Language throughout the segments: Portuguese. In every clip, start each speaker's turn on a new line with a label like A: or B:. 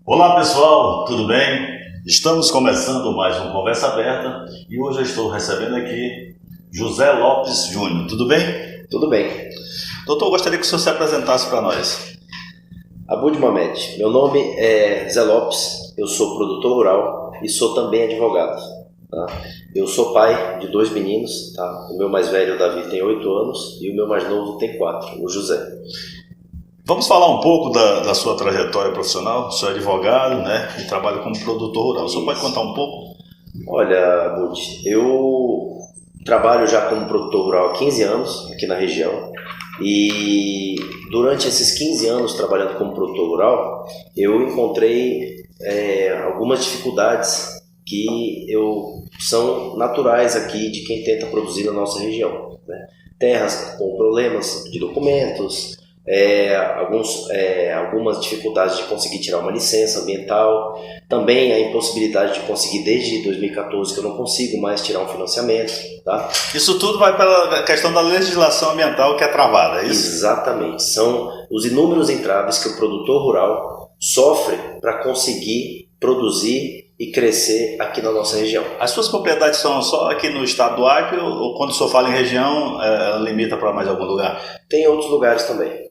A: Olá pessoal, tudo bem? Estamos começando mais um Conversa Aberta e hoje eu estou recebendo aqui José Lopes Júnior. Tudo bem?
B: Tudo bem.
A: Doutor, eu gostaria que o senhor se apresentasse para nós.
B: Abud Mohamed, meu nome é Zé Lopes, eu sou produtor rural e sou também advogado. Tá? Eu sou pai de 2 meninos, tá? O meu mais velho, o Davi, tem 8 anos e o meu mais novo tem 4, o José.
A: Vamos falar um pouco da sua trajetória profissional. O senhor é advogado, né? E trabalha como produtor rural. O senhor pode contar um pouco?
B: Olha, Abud, eu trabalho já como produtor rural há 15 anos aqui na região e durante esses 15 anos trabalhando como produtor rural, eu encontrei algumas dificuldades que são naturais aqui de quem tenta produzir na nossa região, né? Terras com problemas de documentos, algumas dificuldades de conseguir tirar uma licença ambiental, também a impossibilidade de conseguir desde 2014 que eu não consigo mais tirar um financiamento, tá?
A: Isso tudo vai pela questão da legislação ambiental que é travada, é isso?
B: Exatamente, são os inúmeros entraves que o produtor rural sofre para conseguir produzir e crescer aqui na nossa região.
A: As suas propriedades são só aqui no estado do Acre ou quando o senhor fala em região, ela limita para mais algum lugar?
B: Tem outros lugares também.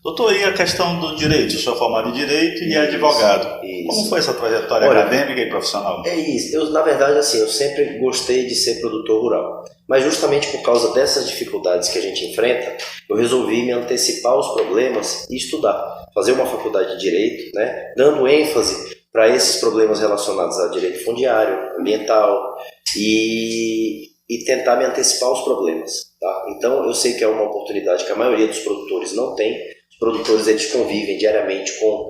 A: Doutor, e a questão do direito? O senhor é formado em direito e é advogado.
B: Isso.
A: Como foi essa trajetória acadêmica e profissional?
B: É isso. Na verdade, assim, eu sempre gostei de ser produtor rural. Mas justamente por causa dessas dificuldades que a gente enfrenta, eu resolvi me antecipar aos problemas e estudar. Fazer uma faculdade de direito, né, dando ênfase para esses problemas relacionados a direito fundiário, ambiental e tentar me antecipar aos problemas. Tá? Então, eu sei que é uma oportunidade que a maioria dos produtores não tem. Os produtores, eles convivem diariamente com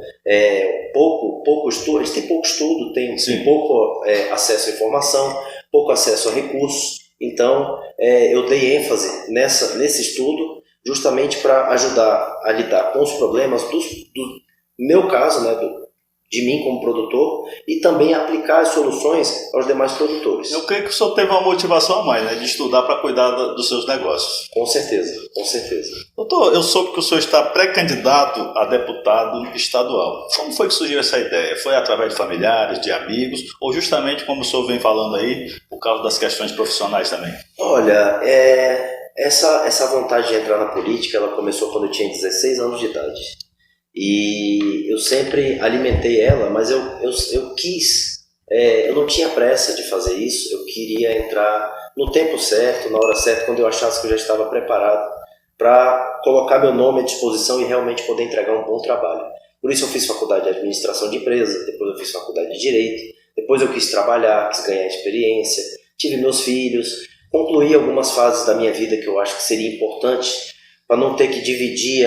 B: pouco estudo, eles têm pouco estudo, têm pouco acesso à informação, pouco acesso a recursos. Então, eu dei ênfase nesse estudo justamente para ajudar a lidar com os problemas do meu caso, né, de mim como produtor, e também aplicar as soluções aos demais produtores.
A: Eu creio que o senhor teve uma motivação a mais, né, de estudar para cuidar dos seus negócios.
B: Com certeza, com certeza.
A: Doutor, eu soube que o senhor está pré-candidato a deputado estadual. Como foi que surgiu essa ideia? Foi através de familiares, de amigos, ou justamente, como o senhor vem falando aí, por causa das questões profissionais também?
B: Olha, essa vontade de entrar na política, ela começou quando eu tinha 16 anos de idade. E eu sempre alimentei ela, mas eu não tinha pressa de fazer isso. Eu queria entrar no tempo certo, na hora certa, quando eu achasse que eu já estava preparado para colocar meu nome à disposição e realmente poder entregar um bom trabalho. Por isso eu fiz faculdade de administração de empresas, depois eu fiz faculdade de direito, depois eu quis trabalhar, quis ganhar experiência, tive meus filhos, concluí algumas fases da minha vida que eu acho que seria importante para não ter que dividir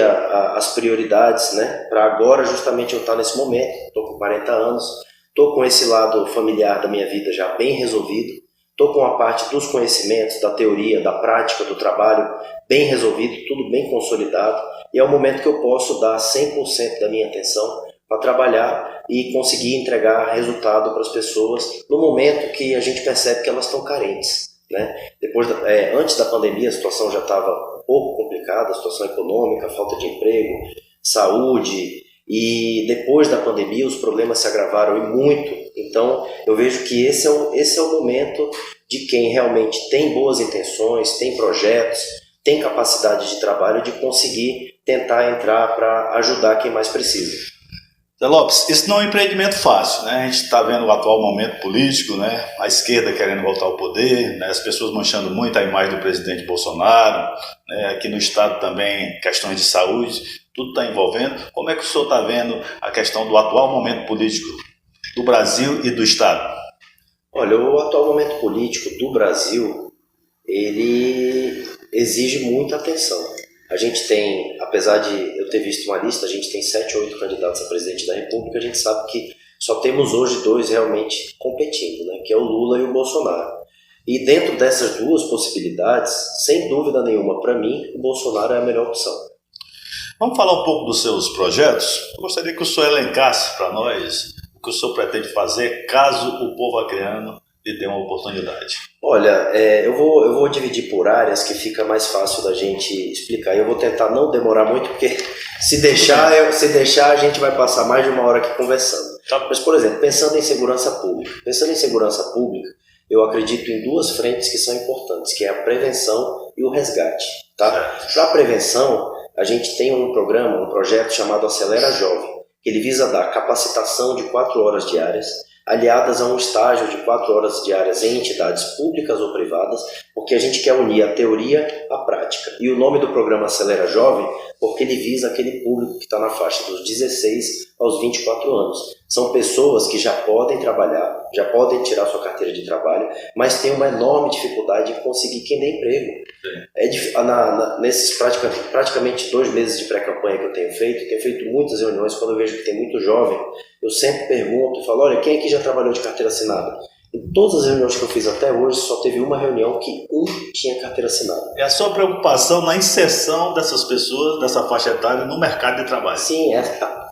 B: as prioridades, né? Para agora justamente eu estar nesse momento, estou com 40 anos, estou com esse lado familiar da minha vida já bem resolvido, estou com a parte dos conhecimentos, da teoria, da prática, do trabalho bem resolvido, tudo bem consolidado, e é o momento que eu posso dar 100% da minha atenção para trabalhar e conseguir entregar resultado para as pessoas no momento que a gente percebe que elas estão carentes, né? Antes da pandemia a situação já estava pouco complicada, a situação econômica, falta de emprego, saúde, e depois da pandemia os problemas se agravaram e muito. Então eu vejo que esse é o momento de quem realmente tem boas intenções, tem projetos, tem capacidade de trabalho de conseguir tentar entrar para ajudar quem mais precisa.
A: Zé Lopes, isso não é um empreendimento fácil, né? A gente está vendo o atual momento político, né? A esquerda querendo voltar ao poder, né? As pessoas manchando muito a imagem do presidente Bolsonaro, né? Aqui no estado também questões de saúde, tudo está envolvendo. Como é que o senhor está vendo a questão do atual momento político do Brasil e do estado?
B: Olha, o atual momento político do Brasil, ele exige muita atenção. A gente tem, apesar de eu ter visto uma lista, a gente tem 7 ou 8 candidatos a presidente da República, a gente sabe que só temos hoje 2 realmente competindo, né? Que é o Lula e o Bolsonaro. E dentro dessas 2 possibilidades, sem dúvida nenhuma, para mim, o Bolsonaro é a melhor opção.
A: Vamos falar um pouco dos seus projetos? Eu gostaria que o senhor elencasse para nós o que o senhor pretende fazer caso o povo acreano lhe dê uma oportunidade.
B: Olha, eu vou dividir por áreas que fica mais fácil da gente explicar. Eu vou tentar não demorar muito, porque se deixar a gente vai passar mais de 1 hora aqui conversando.
A: Tá.
B: Mas, por exemplo, pensando em segurança pública, eu acredito em duas frentes que são importantes, que é a prevenção e o resgate. Tá? Para a prevenção, a gente tem um projeto chamado Acelera Jovem, que ele visa dar capacitação de 4 horas diárias, aliadas a um estágio de 4 horas diárias em entidades públicas ou privadas, porque a gente quer unir a teoria à prática. E o nome do programa Acelera Jovem, porque ele visa aquele público que está na faixa dos 16 aos 24 anos. São pessoas que já podem trabalhar, já podem tirar sua carteira de trabalho, mas têm uma enorme dificuldade em conseguir quem dê emprego. Nesses praticamente 2 meses de pré-campanha que eu tenho feito muitas reuniões. Quando eu vejo que tem muito jovem, eu sempre pergunto, falo, olha, quem aqui já trabalhou de carteira assinada? Em todas as reuniões que eu fiz até hoje, só teve uma reunião que tinha carteira assinada.
A: É a sua preocupação na inserção dessas pessoas, dessa faixa etária, no mercado de trabalho?
B: Sim,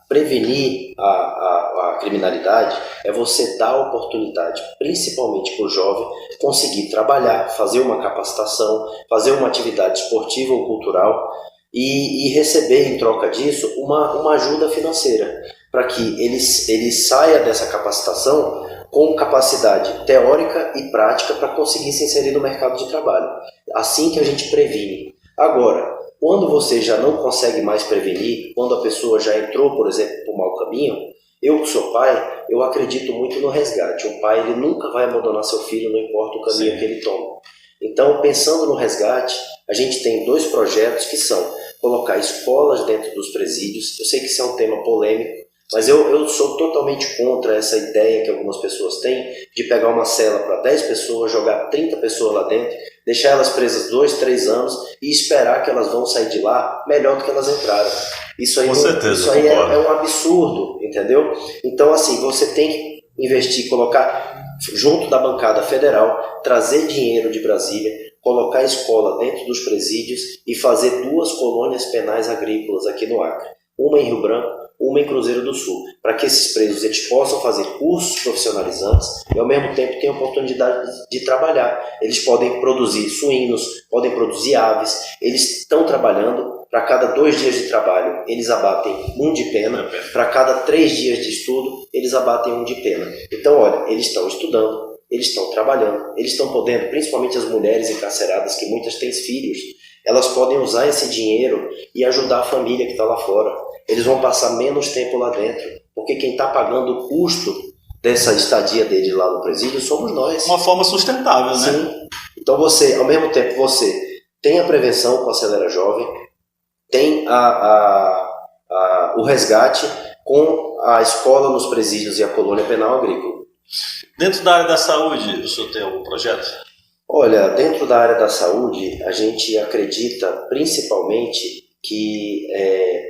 B: prevenir a criminalidade é você dar oportunidade, principalmente para o jovem, conseguir trabalhar, fazer uma capacitação, fazer uma atividade esportiva ou cultural e receber em troca disso uma ajuda financeira, para que ele saia dessa capacitação com capacidade teórica e prática para conseguir se inserir no mercado de trabalho. Assim que a gente previne. Agora, quando você já não consegue mais prevenir, quando a pessoa já entrou, por exemplo, por mau caminho, eu que sou pai, eu acredito muito no resgate. O pai ele nunca vai abandonar seu filho, não importa o caminho que ele toma. Então, pensando no resgate, a gente tem 2 projetos que são colocar escolas dentro dos presídios. Eu sei que isso é um tema polêmico, mas eu sou totalmente contra essa ideia que algumas pessoas têm de pegar uma cela para 10 pessoas, jogar 30 pessoas lá dentro, deixar elas presas 2, 3 anos e esperar que elas vão sair de lá melhor do que elas entraram. Isso aí, é um absurdo, entendeu? Então, assim, você tem que investir, colocar junto da bancada federal, trazer dinheiro de Brasília, colocar escola dentro dos presídios e fazer 2 colônias penais agrícolas aqui no Acre. Uma em Rio Branco, uma em Cruzeiro do Sul, para que esses presos eles possam fazer cursos profissionalizantes e ao mesmo tempo tenham oportunidade de trabalhar. Eles podem produzir suínos, podem produzir aves, eles estão trabalhando. Para cada 2 dias de trabalho eles abatem 1 de pena, para cada 3 dias de estudo eles abatem 1 de pena. Então olha, eles estão estudando, eles estão trabalhando, eles estão podendo, principalmente as mulheres encarceradas que muitas têm filhos, elas podem usar esse dinheiro e ajudar a família que está lá fora. Eles vão passar menos tempo lá dentro, porque quem está pagando o custo dessa estadia dele lá no presídio somos nós.
A: Uma forma sustentável, né?
B: Sim. Então você, ao mesmo tempo, você tem a prevenção com a Acelera Jovem, tem o resgate com a escola nos presídios e a colônia penal agrícola.
A: Dentro da área da saúde, o senhor tem algum projeto?
B: Olha, dentro da área da saúde, a gente acredita principalmente que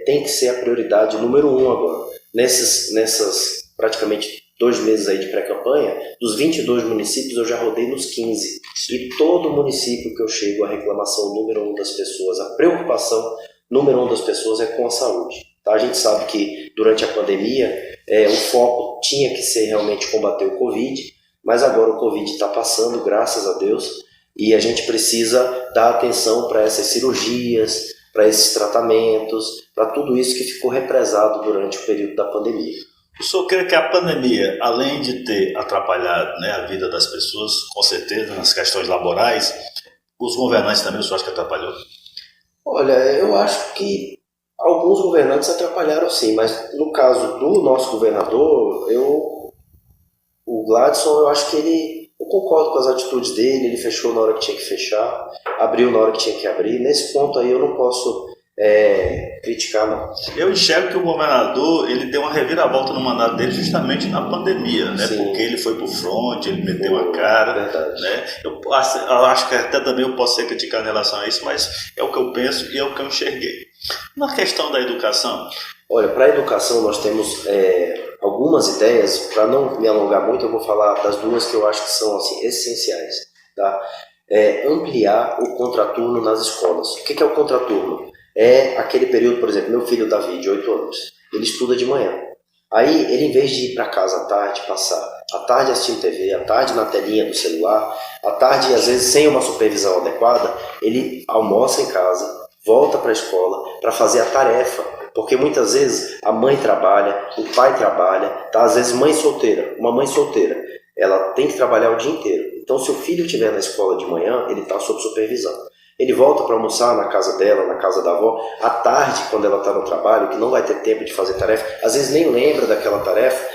B: tem que ser a prioridade número 1 agora. Nessas praticamente 2 meses aí de pré-campanha, dos 22 municípios eu já rodei nos 15. E todo município que eu chego, a reclamação número 1 das pessoas, a preocupação número 1 das pessoas é com a saúde. Tá? A gente sabe que durante a pandemia o foco tinha que ser realmente combater o Covid, mas agora o Covid está passando, graças a Deus, e a gente precisa dar atenção para essas cirurgias, para esses tratamentos, para tudo isso que ficou represado durante o período da pandemia.
A: O senhor crê que a pandemia, além de ter atrapalhado, né, a vida das pessoas, com certeza, nas questões laborais, os governantes também, o senhor acha que atrapalhou?
B: Olha, eu acho que alguns governantes atrapalharam sim, mas no caso do nosso governador, o Gladson, eu acho que eu concordo com as atitudes dele, ele fechou na hora que tinha que fechar, abriu na hora que tinha que abrir. Nesse ponto aí eu não posso criticar, não.
A: Eu enxergo que o governador ele deu uma reviravolta no mandato dele justamente na pandemia, né?
B: Sim.
A: Porque ele foi pro front, ele meteu a cara.
B: Verdade.
A: Né? Eu acho que até também eu posso ser criticado em relação a isso, mas é o que eu penso e é o que eu enxerguei. Na questão da educação...
B: Olha, para a educação nós temos algumas ideias. Para não me alongar muito, eu vou falar das 2 que eu acho que são assim, essenciais. Tá? Ampliar o contraturno nas escolas. O que é o contraturno? É aquele período, por exemplo, meu filho Davi, de 8 anos, ele estuda de manhã. Aí ele, em vez de ir para casa à tarde, passar a tarde assistindo TV, à tarde na telinha do celular, à tarde, às vezes, sem uma supervisão adequada, ele almoça em casa, volta para a escola para fazer a tarefa Porque muitas vezes a mãe trabalha, o pai trabalha, tá? Às vezes uma mãe solteira, ela tem que trabalhar o dia inteiro. Então, se o filho estiver na escola de manhã, ele está sob supervisão. Ele volta para almoçar na casa dela, na casa da avó, à tarde, quando ela está no trabalho, que não vai ter tempo de fazer tarefa, às vezes nem lembra daquela tarefa,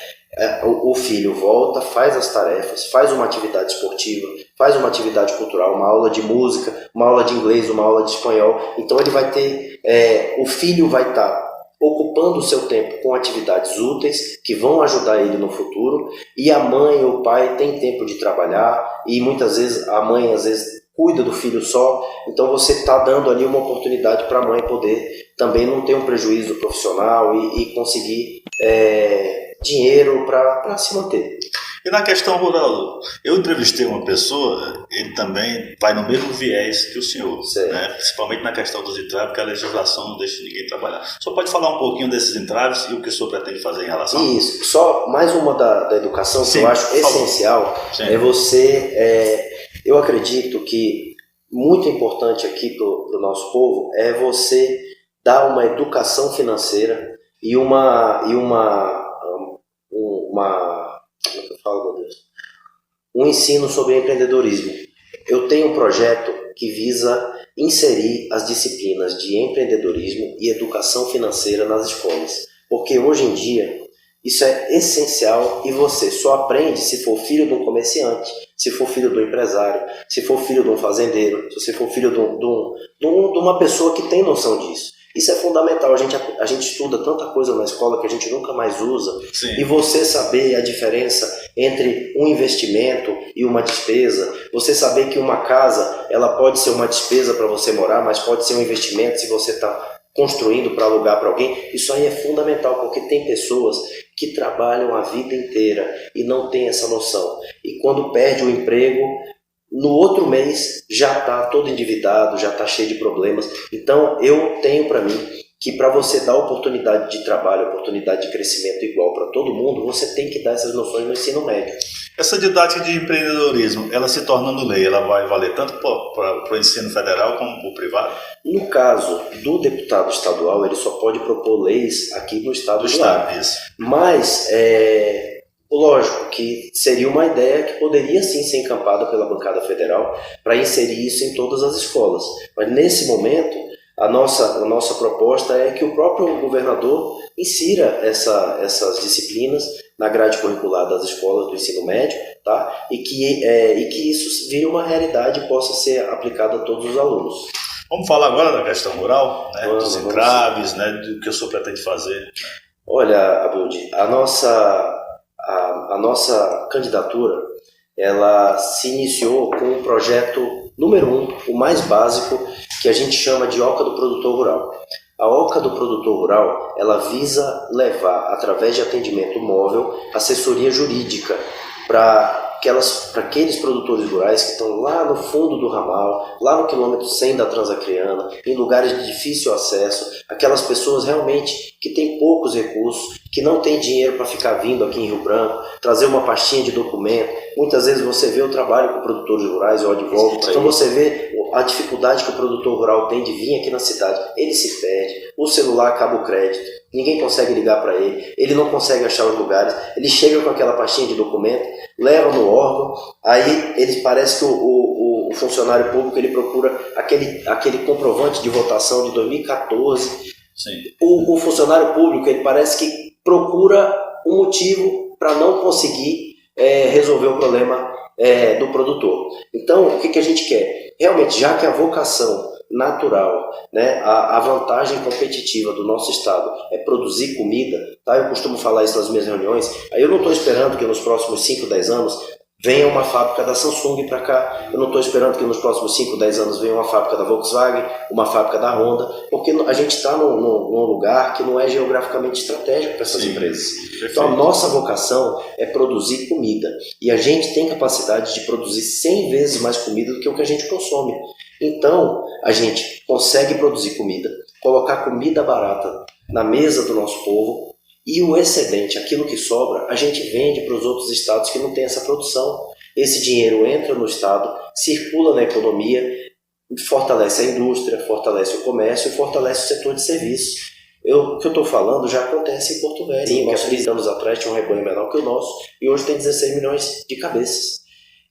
B: o filho volta, faz as tarefas, faz uma atividade esportiva, faz uma atividade cultural, uma aula de música, uma aula de inglês, uma aula de espanhol. Então ele vai ter, o filho vai estar ocupando o seu tempo com atividades úteis que vão ajudar ele no futuro, e a mãe ou o pai tem tempo de trabalhar, e muitas vezes a mãe cuida do filho só. Então você está dando ali uma oportunidade para a mãe poder também não ter um prejuízo profissional e conseguir dinheiro para se manter.
A: E na questão rural, eu entrevistei uma pessoa, ele também vai no mesmo viés que o senhor, né? Principalmente na questão dos entraves, que a legislação não deixa ninguém trabalhar. O senhor pode falar um pouquinho desses entraves e o que o senhor pretende fazer em relação?
B: Isso, só mais uma da educação que eu acho essencial, é você, eu acredito que muito importante aqui para o nosso povo é você dar uma educação financeira e um ensino sobre empreendedorismo. Eu tenho um projeto que visa inserir as disciplinas de empreendedorismo e educação financeira nas escolas, porque hoje em dia isso é essencial e você só aprende se for filho de um comerciante, se for filho de um empresário, se for filho de um fazendeiro, se você for filho de uma pessoa que tem noção disso. Isso é fundamental, a gente estuda tanta coisa na escola que a gente nunca mais usa.
A: Sim.
B: E você saber a diferença entre um investimento e uma despesa, você saber que uma casa ela pode ser uma despesa para você morar, mas pode ser um investimento se você está construindo para alugar para alguém. Isso aí é fundamental, porque tem pessoas que trabalham a vida inteira e não tem essa noção. E quando perde o emprego, no outro mês já está todo endividado, já está cheio de problemas. Então eu tenho para mim que para você dar oportunidade de trabalho, oportunidade de crescimento igual para todo mundo, você tem que dar essas noções no ensino médio.
A: Essa didática de empreendedorismo, ela se tornando lei, ela vai valer tanto para o ensino federal como para o privado?
B: No caso do deputado estadual, ele só pode propor leis aqui no estado do Acre. Mas lógico que seria uma ideia que poderia sim ser encampada pela bancada federal para inserir isso em todas as escolas. Mas nesse momento, a nossa proposta é que o próprio governador insira essas disciplinas na grade curricular das escolas do ensino médio, tá? E que isso vire uma realidade e possa ser aplicado a todos os alunos.
A: Vamos falar agora da questão rural, né? Dos entraves, né? Do que o senhor pretende fazer.
B: Olha, Abud, a nossa candidatura, ela se iniciou com o projeto número 1, o mais básico, que a gente chama de Oca do Produtor Rural. A Oca do Produtor Rural, ela visa levar, através de atendimento móvel, assessoria jurídica para aqueles produtores rurais que estão lá no fundo do ramal, lá no quilômetro 100 da Transacreana, em lugares de difícil acesso, aquelas pessoas realmente que têm poucos recursos, que não têm dinheiro para ficar vindo aqui em Rio Branco, trazer uma pastinha de documento. Muitas vezes você vê o trabalho com produtores rurais, eu advogo, então você vê a dificuldade que o produtor rural tem de vir aqui na cidade. Ele se perde, o celular acaba o crédito, ninguém consegue ligar para ele não consegue achar os lugares, ele chega com aquela pastinha de documento, leva no órgão, aí ele parece que o funcionário público ele procura aquele comprovante de votação de 2014.
A: Sim.
B: O funcionário público ele parece que procura um motivo para não conseguir resolver o problema do produtor. Então, o que a gente quer? Realmente, já que a vocação natural, né, a vantagem competitiva do nosso estado é produzir comida, tá? Eu costumo falar isso nas minhas reuniões. Aí eu não estou esperando que nos próximos 5, 10 anos venha uma fábrica da Samsung para cá. Eu não estou esperando que nos próximos 5, 10 anos venha uma fábrica da Volkswagen, uma fábrica da Honda, porque a gente está num lugar que não é geograficamente estratégico para essas empresas. Perfeito. Então a nossa vocação é produzir comida. E a gente tem capacidade de produzir 100 vezes mais comida do que o que a gente consome. Então a gente consegue produzir comida, colocar comida barata na mesa do nosso povo, e o excedente, aquilo que sobra, a gente vende para os outros estados que não têm essa produção. Esse dinheiro entra no estado, circula na economia, fortalece a indústria, fortalece o comércio e fortalece o setor de serviços. O que eu estou falando já acontece em Porto Velho. Sim, que há 30 anos atrás tinha um rebanho menor que o nosso e hoje tem 16 milhões de cabeças.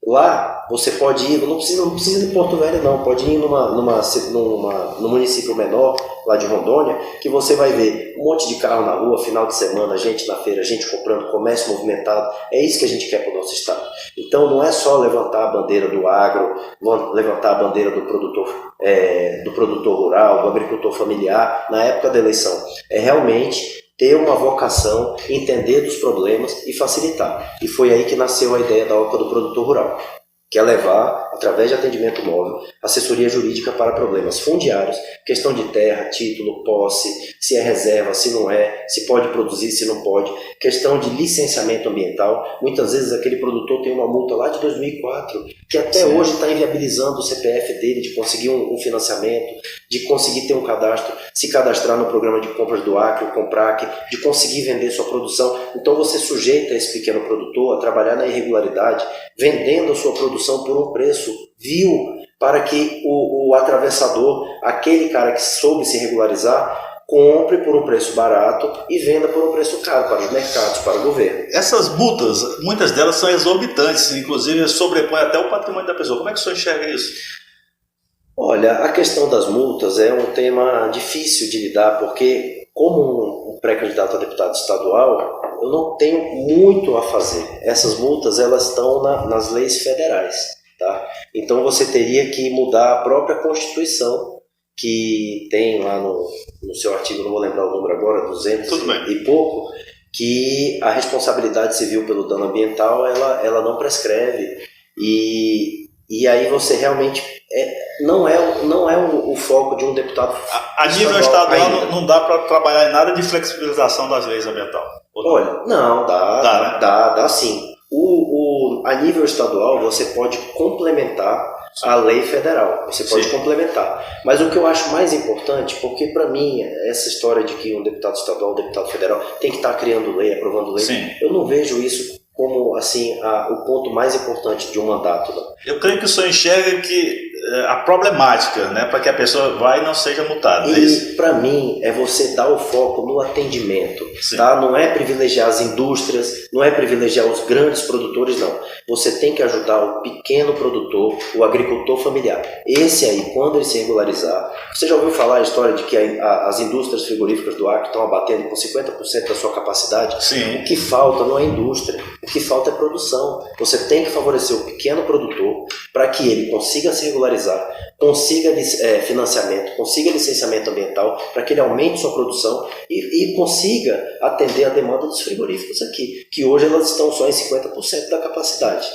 B: Lá você pode ir, não precisa de Porto Velho não, pode ir no município menor, lá de Rondônia, que você vai ver um monte de carro na rua, final de semana, gente na feira, gente comprando, comércio movimentado. É isso que a gente quer para o nosso estado. Então não é só levantar a bandeira do agro, levantar a bandeira do produtor rural, do agricultor familiar na época da eleição. É realmente ter uma vocação, entender dos problemas e facilitar. E foi aí que nasceu a ideia da OCA do Produtor Rural, que é levar, através de atendimento móvel, assessoria jurídica para problemas fundiários, questão de terra, título, posse, se é reserva, se não é, se pode produzir, se não pode, questão de licenciamento ambiental. Muitas vezes aquele produtor tem uma multa lá de 2004, que até hoje está inviabilizando o CPF dele de conseguir um financiamento, de conseguir ter um cadastro, se cadastrar no programa de compras do Acre, o Comprac, de conseguir vender sua produção. Então você sujeita esse pequeno produtor a trabalhar na irregularidade, vendendo a sua produção por um preço vil, para que o atravessador, aquele cara que soube se regularizar, compre por um preço barato e venda por um preço caro para os mercados, para o governo.
A: Essas multas, muitas delas são exorbitantes, inclusive sobrepõem até o patrimônio da pessoa. Como é que o senhor enxerga isso?
B: Olha, a questão das multas é um tema difícil de lidar, porque como um pré-candidato a deputado estadual, eu não tenho muito a fazer. Essas multas elas estão nas leis federais, tá? Então você teria que mudar a própria Constituição, que tem lá no seu artigo, não vou lembrar o número agora, 200 e pouco, que a responsabilidade civil pelo dano ambiental ela não prescreve. E aí você realmente não é o foco de um deputado.
A: A nível estadual não dá para trabalhar em nada de flexibilização das leis ambientais?
B: Olha, não, dá sim. A nível estadual você pode complementar a lei federal, você pode complementar. Mas o que eu acho mais importante, porque para mim essa história de que um deputado estadual, um deputado federal tem que estar criando lei, aprovando lei, eu não vejo isso como assim o ponto mais importante de um mandato. Não.
A: Eu creio que o senhor enxerga que a problemática, né, para que a pessoa vá e não seja multada.
B: E para mim é você dar o foco no atendimento, tá? Não é privilegiar as indústrias, não é privilegiar os grandes produtores, não. Você tem que ajudar o pequeno produtor, o agricultor familiar. Esse aí, quando ele se regularizar, você já ouviu falar a história de que as indústrias frigoríficas do Acre estão abatendo com 50% da sua capacidade?
A: Sim.
B: O que falta não é indústria, o que falta é produção. Você tem que favorecer o pequeno produtor para que ele consiga se regularizar, consiga financiamento, consiga licenciamento ambiental, para que ele aumente sua produção e consiga atender a demanda dos frigoríficos aqui, que hoje elas estão só em 50% da capacidade.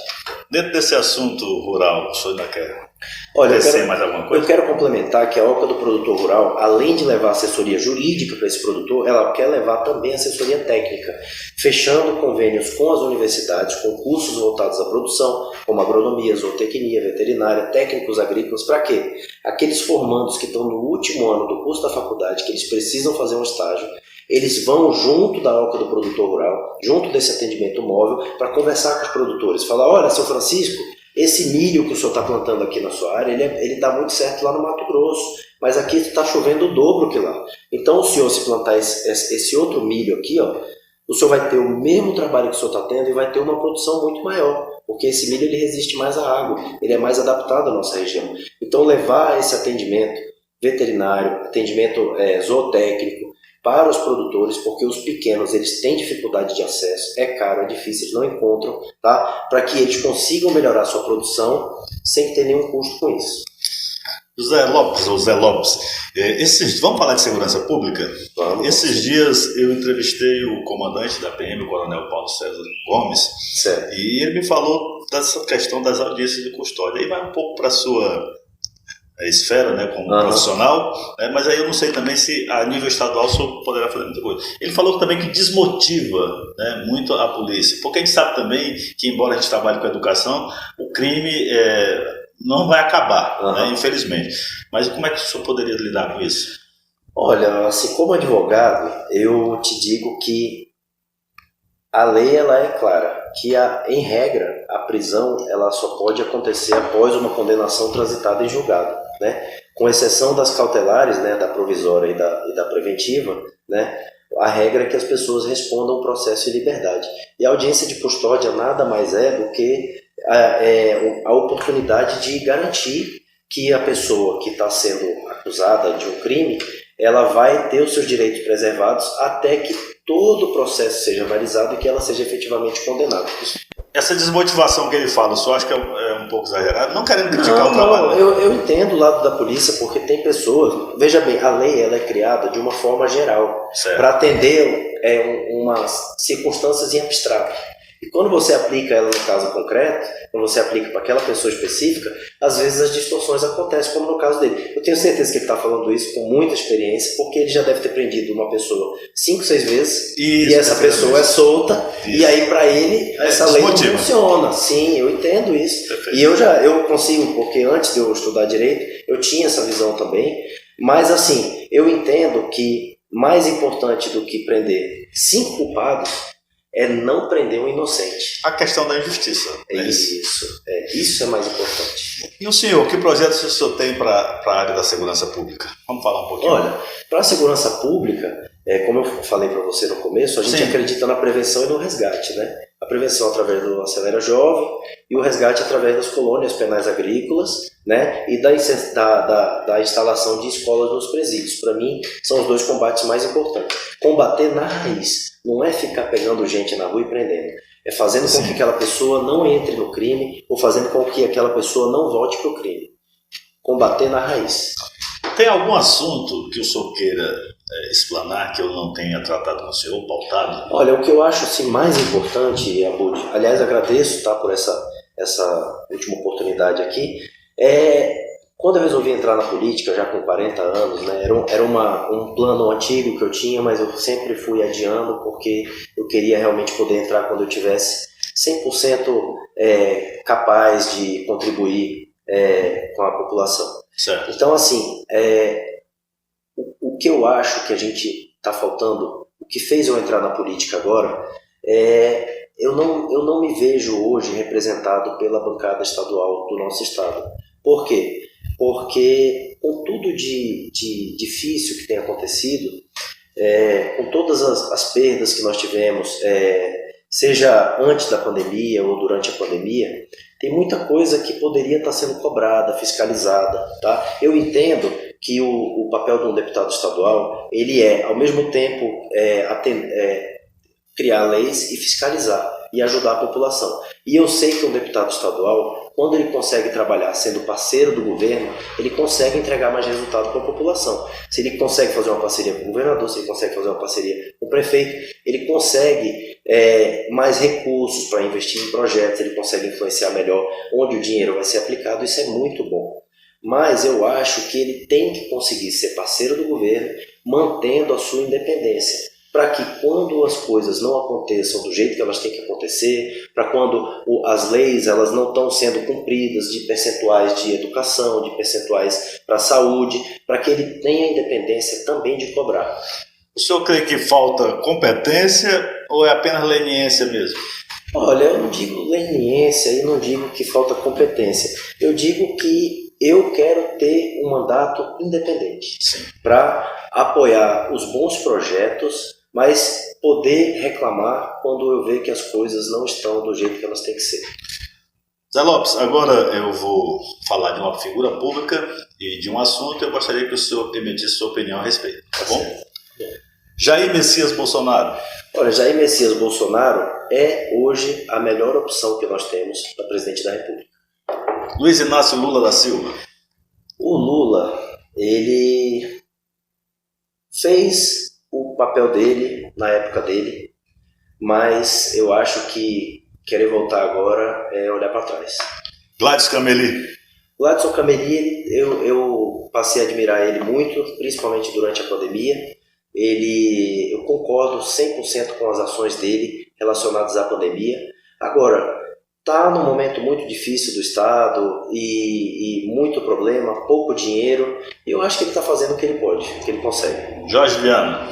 A: Dentro desse assunto rural, o senhor ainda quer
B: mais alguma coisa? Eu quero complementar que a OCA do Produtor Rural, além de levar assessoria jurídica para esse produtor, ela quer levar também assessoria técnica, fechando convênios com as universidades, com cursos voltados à produção, como agronomia, zootecnia, veterinária, técnicos agrícolas. Para quê? Aqueles formandos que estão no último ano do curso da faculdade, que eles precisam fazer um estágio, eles vão junto da OCA do Produtor Rural, junto desse atendimento móvel, para conversar com os produtores. Falar, olha, seu Francisco, esse milho que o senhor está plantando aqui na sua área, ele dá muito certo lá no Mato Grosso, mas aqui está chovendo o dobro que lá. Então, o senhor, se plantar esse outro milho aqui, o senhor vai ter o mesmo trabalho que o senhor está tendo e vai ter uma produção muito maior, porque esse milho ele resiste mais à água, ele é mais adaptado à nossa região. Então, levar esse atendimento veterinário, atendimento zootécnico, para os produtores, porque os pequenos eles têm dificuldade de acesso, é caro, é difícil, eles não encontram, tá? Para que eles consigam melhorar a sua produção sem ter nenhum custo com isso.
A: José Lopes, vamos falar de segurança pública?
B: Vamos.
A: Esses dias eu entrevistei o comandante da PM, o coronel Paulo César Gomes,
B: certo.
A: E ele me falou dessa questão das audiências de custódia. Aí vai um pouco para a sua esfera, né, como profissional, né, mas aí eu não sei também se a nível estadual o senhor poderá fazer muita coisa. Ele falou também que desmotiva, né, muito a polícia, porque a gente sabe também que, embora a gente trabalhe com a educação, o crime não vai acabar, né, infelizmente. Mas como é que o senhor poderia lidar com isso?
B: Olha, assim, como advogado, eu te digo que a lei ela é clara, que em regra a prisão ela só pode acontecer após uma condenação transitada em julgado, né? Com exceção das cautelares, né, da provisória e da preventiva, né? A regra é que as pessoas respondam o processo em liberdade. E a audiência de custódia nada mais é do que a oportunidade de garantir que a pessoa que está sendo acusada de um crime, ela vai ter os seus direitos preservados até que todo o processo seja analisado e que ela seja efetivamente condenada.
A: Essa desmotivação que ele fala, o senhor acha que é um pouco exagerado? Não querendo criticar o trabalho.
B: Não, eu entendo o lado da polícia, porque tem pessoas... Veja bem, a lei ela é criada de uma forma geral, para atender umas circunstâncias em abstrato. E quando você aplica ela no caso concreto, quando você aplica para aquela pessoa específica, às vezes as distorções acontecem, como no caso dele. Eu tenho certeza que ele está falando isso com muita experiência, porque ele já deve ter prendido uma pessoa 5, 6 vezes, e essa pessoa é solta, e aí para ele essa lei não funciona. Sim, eu entendo isso. Perfeito. E eu consigo, porque antes de eu estudar direito, eu tinha essa visão também, mas assim, eu entendo que mais importante do que prender 5 culpados é não prender um inocente.
A: A questão da injustiça.
B: Isso é mais importante.
A: E o senhor, que projetos o senhor tem para a área da segurança pública? Vamos falar um pouquinho.
B: Olha, para a segurança pública, como eu falei para você no começo, a gente acredita na prevenção e no resgate, né? A prevenção através do Acelera Jovem e o resgate através das colônias penais agrícolas, né? E da instalação de escolas nos presídios. Para mim, são os 2 combates mais importantes. Combater na raiz. Não é ficar pegando gente na rua e prendendo. É fazendo com que aquela pessoa não entre no crime ou fazendo com que aquela pessoa não volte para o crime. Combater na raiz.
A: Tem algum assunto que o senhor queira explanar que eu não tenha tratado com o senhor, pautado?
B: Olha, o que eu acho assim, mais importante, Abud, aliás, agradeço por essa última oportunidade aqui, quando eu resolvi entrar na política, já com 40 anos, né, era um plano antigo que eu tinha, mas eu sempre fui adiando porque eu queria realmente poder entrar quando eu tivesse 100% capaz de contribuir com a população.
A: Certo.
B: Então, assim, o que eu acho que a gente está faltando, o que fez eu entrar na política agora, eu não me vejo hoje representado pela bancada estadual do nosso estado. Por quê? Porque com tudo de difícil que tem acontecido, com todas as perdas que nós tivemos, seja antes da pandemia ou durante a pandemia, tem muita coisa que poderia estar sendo cobrada, fiscalizada. Tá? Eu entendo que o papel de um deputado estadual, ele ao mesmo tempo, criar leis e fiscalizar e ajudar a população. E eu sei que um deputado estadual, quando ele consegue trabalhar sendo parceiro do governo, ele consegue entregar mais resultado para a população. Se ele consegue fazer uma parceria com o governador, se ele consegue fazer uma parceria com o prefeito, ele consegue mais recursos para investir em projetos, ele consegue influenciar melhor onde o dinheiro vai ser aplicado, isso é muito bom. Mas eu acho que ele tem que conseguir ser parceiro do governo, mantendo a sua independência, para que quando as coisas não aconteçam do jeito que elas têm que acontecer, para quando as leis elas não estão sendo cumpridas, de percentuais de educação, de percentuais para a saúde, para que ele tenha a independência também de cobrar.
A: O senhor crê que falta competência ou é apenas leniência mesmo?
B: Olha, eu não digo leniência e não digo que falta competência. Eu digo que eu quero ter um mandato independente para apoiar os bons projetos, mas poder reclamar quando eu ver que as coisas não estão do jeito que elas têm que ser.
A: Zé Lopes, agora eu vou falar de uma figura pública e de um assunto. Eu gostaria que o senhor emitisse sua opinião a respeito, tá bom? Jair Messias Bolsonaro.
B: Olha, Jair Messias Bolsonaro é hoje a melhor opção que nós temos para presidente da República.
A: Luiz Inácio Lula da Silva.
B: O Lula, ele fez o papel dele na época dele, mas eu acho que querer voltar agora é olhar para trás.
A: Gladys Cameli.
B: Gladson Cameli, eu passei a admirar ele muito, principalmente durante a pandemia. Eu concordo 100% com as ações dele relacionadas à pandemia. Agora, está num momento muito difícil do Estado e muito problema, pouco dinheiro. E eu acho que ele está fazendo o que ele pode, o que ele consegue.
A: Jorge Viana.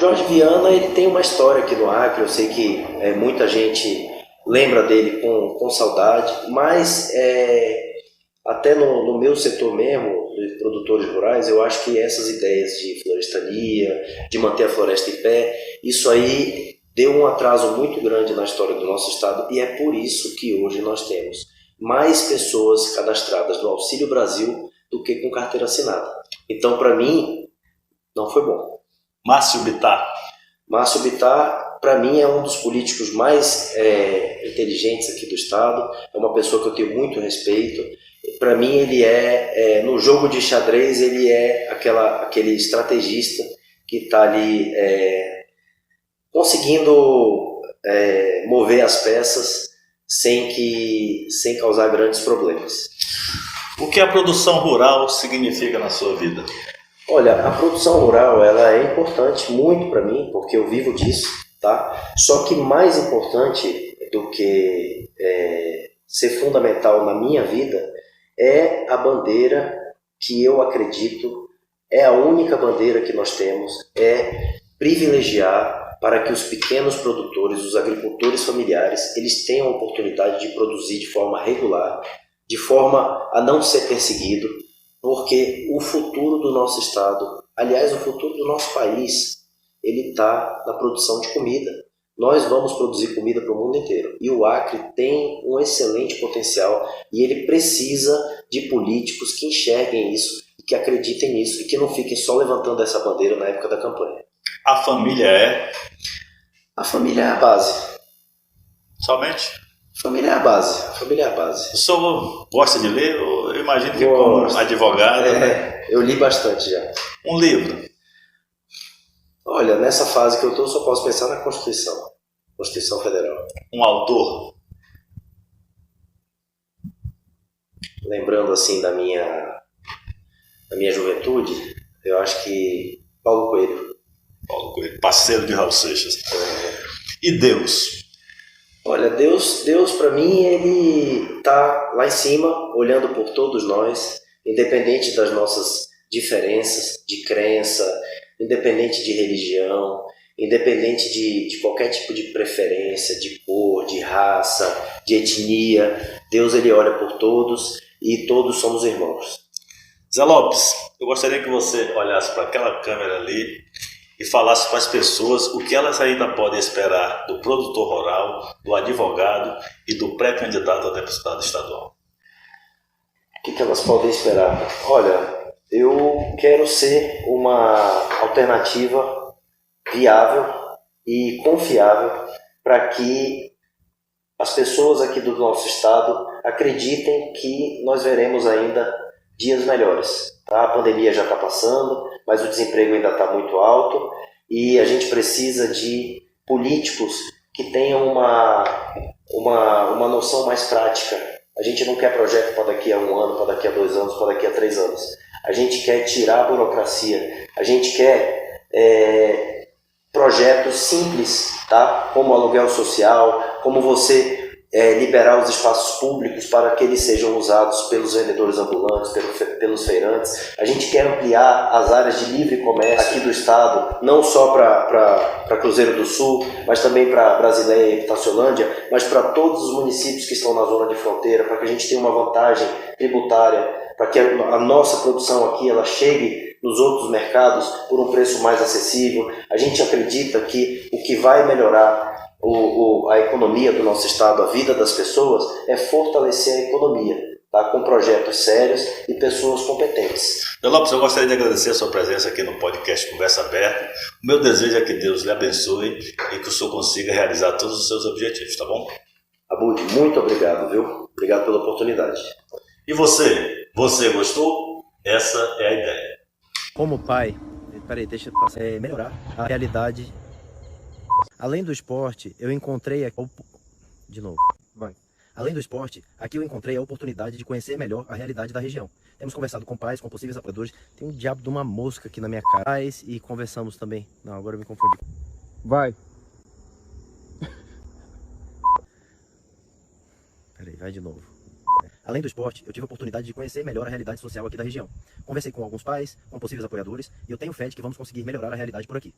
B: Jorge Viana, ele tem uma história aqui no Acre. Eu sei que muita gente lembra dele com saudade, mas até no meu setor mesmo, produtores rurais, eu acho que essas ideias de florestania, de manter a floresta em pé, isso aí deu um atraso muito grande na história do nosso estado e é por isso que hoje nós temos mais pessoas cadastradas no Auxílio Brasil do que com carteira assinada. Então, para mim, não foi bom.
A: Márcio Bittar.
B: Márcio Bittar, para mim, é um dos políticos mais inteligentes aqui do estado, é uma pessoa que eu tenho muito respeito. Para mim, ele no jogo de xadrez, ele é aquele estrategista que está ali conseguindo mover as peças sem causar grandes problemas.
A: O que a produção rural significa na sua vida?
B: Olha, a produção rural ela é importante muito para mim, porque eu vivo disso, tá? Só que mais importante do que ser fundamental na minha vida é a bandeira que eu acredito é a única bandeira que nós temos, é privilegiar para que os pequenos produtores, os agricultores familiares, eles tenham a oportunidade de produzir de forma regular, de forma a não ser perseguido, porque o futuro do nosso estado, aliás, o futuro do nosso país, ele está na produção de comida. Nós vamos produzir comida para o mundo inteiro. E o Acre tem um excelente potencial e ele precisa de políticos que enxerguem isso, que acreditem nisso e que não fiquem só levantando essa bandeira na época da campanha.
A: A família é?
B: A família é a base.
A: Somente?
B: A família é a base. A família é a base.
A: O senhor gosta de ler? Eu imagino que como advogado, né?
B: Eu li bastante já.
A: Um livro?
B: Olha, nessa fase que eu estou, só posso pensar na Constituição. Constituição Federal.
A: Um autor?
B: Lembrando assim da minha juventude, eu acho que Paulo Coelho.
A: Paulo Coelho, parceiro de Raul Seixas. E Deus?
B: Olha, Deus para mim, ele tá lá em cima, olhando por todos nós, independente das nossas diferenças de crença, independente de religião, independente de qualquer tipo de preferência, de cor, de raça, de etnia. Deus, ele olha por todos e todos somos irmãos.
A: Zé Lopes, eu gostaria que você olhasse para aquela câmera ali e falasse para as pessoas o que elas ainda podem esperar do produtor rural, do advogado e do pré-candidato a deputado estadual.
B: O que elas podem esperar? Olha, eu quero ser uma alternativa viável e confiável para que as pessoas aqui do nosso estado acreditem que nós veremos ainda dias melhores. Tá? A pandemia já está passando, mas o desemprego ainda está muito alto e a gente precisa de políticos que tenham uma noção mais prática. A gente não quer projeto para daqui a 1 ano, para daqui a 2 anos, para daqui a 3 anos. A gente quer tirar a burocracia, a gente quer projetos simples, tá? Como aluguel social, como você liberar os espaços públicos para que eles sejam usados pelos vendedores ambulantes, pelos feirantes. A gente quer ampliar as áreas de livre comércio aqui do estado, não só para Cruzeiro do Sul, mas também para Brasileia e Itaciolândia, mas para todos os municípios que estão na zona de fronteira, para que a gente tenha uma vantagem tributária, para que a nossa produção aqui ela chegue nos outros mercados por um preço mais acessível. A gente acredita que o que vai melhorar a economia do nosso estado, a vida das pessoas, é fortalecer a economia, tá? Com projetos sérios e pessoas competentes.
A: Zé Lopes, eu gostaria de agradecer a sua presença aqui no podcast Conversa Aberta. O meu desejo é que Deus lhe abençoe e que o senhor consiga realizar todos os seus objetivos, tá bom?
B: Abud, muito obrigado, viu? Obrigado pela oportunidade.
A: E você? Você gostou? Essa é a ideia.
C: Como pai, deixa eu passar, melhorar a realidade. Além do esporte, eu encontrei... De novo. Vai. Além do esporte, aqui eu encontrei a oportunidade de conhecer melhor a realidade da região. Temos conversado com pais, com possíveis apoiadores. Tem um diabo de uma mosca aqui na minha cara. E conversamos também. Não, agora eu me confundi.
D: Vai.
C: Peraí, vai de novo. Além do esporte, eu tive a oportunidade de conhecer melhor a realidade social aqui da região. Conversei com alguns pais, com possíveis apoiadores, e eu tenho fé de que vamos conseguir melhorar a realidade por aqui.